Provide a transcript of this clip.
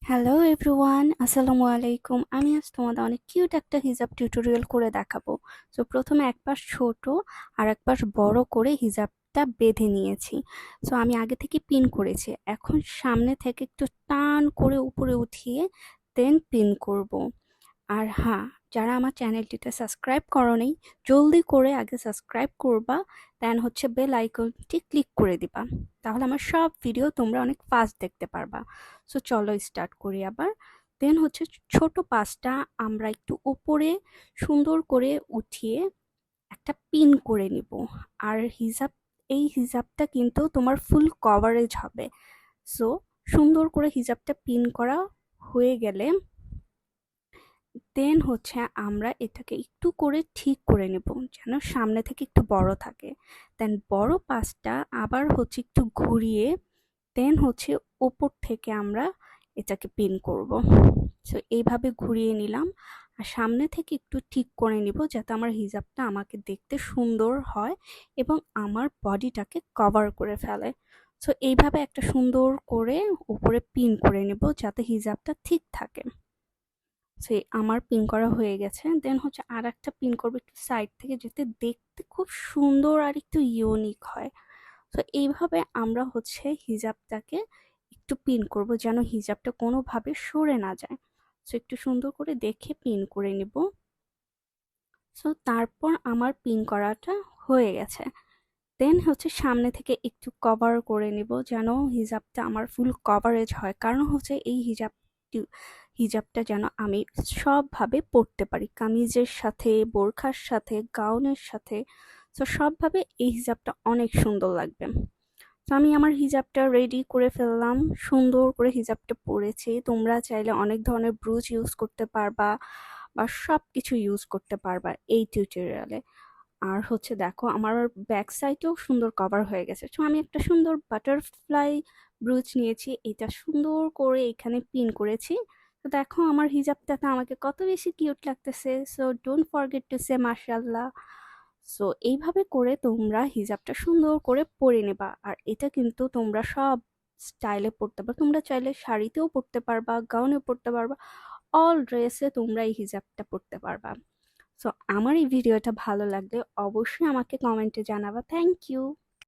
Hello everyone, আসসালামু আলাইকুম। আমি আজ তোমাদের অনেক কিউট একটা হিজাব টিউটোরিয়াল করে দেখাবো। সো প্রথমে এক পাশ ছোট আর এক পাশ বড় করে হিজাবটা বেঁধে নিয়েছি। সো আমি আগে থেকে পিন করেছি, এখন সামনে থেকে একটু টান করে উপরে উঠিয়ে দেন পিন করব। আর হ্যাঁ, যারা আমার চ্যানেলটিতে সাবস্ক্রাইব করোনি, জলদি করে আগে সাবস্ক্রাইব করবা, দেন হচ্ছে বেল আইকনটি ক্লিক করে দিবা। তাহলে আমার সব ভিডিও তোমরা অনেক ফাস্ট দেখতে পারবা। সো চলো স্টার্ট করি আবার। দেন হচ্ছে ছোট পাঁচটা আমরা একটু উপরে সুন্দর করে উঠিয়ে একটা পিন করে নিব। আর এই হিজাবটা কিন্তু তোমার ফুল কভারেজ হবে। সো সুন্দর করে হিজাবটা পিন করা হয়ে গেলে দেন হচ্ছে আমরা এটাকে একটু করে ঠিক করে নেব, যেন সামনে থেকে একটু বড় থাকে। দেন বড় পাশটা আবার হচ্ছে একটু ঘুরিয়ে দেন হচ্ছে ওপর থেকে আমরা এটাকে পিন করব। সো এইভাবে ঘুরিয়ে নিলাম আর সামনে থেকে একটু ঠিক করে নিব, যাতে আমার হিজাবটা আমাকে দেখতে সুন্দর হয় এবং আমার বডিটাকে কভার করে ফেলে। সো এইভাবে একটা সুন্দর করে উপরে পিন করে নেব, যাতে হিজাবটা ঠিক থাকে। সেই আমার পিন করা হয়ে গেছে। দেন হচ্ছে আর একটা পিন করবো একটু সাইড থেকে, যাতে দেখতে খুব সুন্দর আর একটু ইউনিক হয়। তো এইভাবে আমরা হচ্ছে হিজাবটাকে একটু পিন করব, যেন হিজাবটা কোনোভাবে সরে না যায়। সো একটু সুন্দর করে দেখে পিন করে নিব। সো তারপর আমার পিন করাটা হয়ে গেছে। দেন হচ্ছে সামনে থেকে একটু কভার করে নিব, যেন হিজাবটা আমার ফুল কভারেজ হয়। কারণ হচ্ছে এই হিজাবটা যেন আমি সবভাবে পরতে পারি, কামিজের সাথে, বোরখার সাথে, গাউনের সাথে। তো সবভাবে এই হিজাবটা অনেক সুন্দর লাগবে। তো আমি আমার হিজাবটা রেডি করে ফেললাম, সুন্দর করে হিজাবটা পরেছি। তোমরা চাইলে অনেক ধরনের ব্রুচ ইউজ করতে পারবা বা সব কিছু ইউজ করতে পারবা এই টিউটোরিয়ালে। আর হচ্ছে দেখো আমার ব্যাক সাইডেও সুন্দর কভার হয়ে গেছে। তো আমি একটা সুন্দর বাটারফ্লাই ব্রুচ নিয়েছি, এটা সুন্দর করে এখানে পিন করেছি। তো দেখো আমার হিজাবটাতে আমাকে কত বেশি কিউট লাগতেছে। So don't forget to say মাশাআল্লাহ। সো এইভাবে করে তোমরা হিজাবটা সুন্দর করে পরে নেবা। আর এটা কিন্তু তোমরা সব স্টাইলে পরতে পারো, তোমরা চাইলে শাড়িতেও পরতে পারবা, গাউনেও পরতে পারবা, অল ড্রেসে তোমরা এই হিজাবটা পরতে পারবা। সো আমার এই ভিডিওটা ভালো লাগলে অবশ্যই আমাকে কমেন্টে জানাবা। Thank you.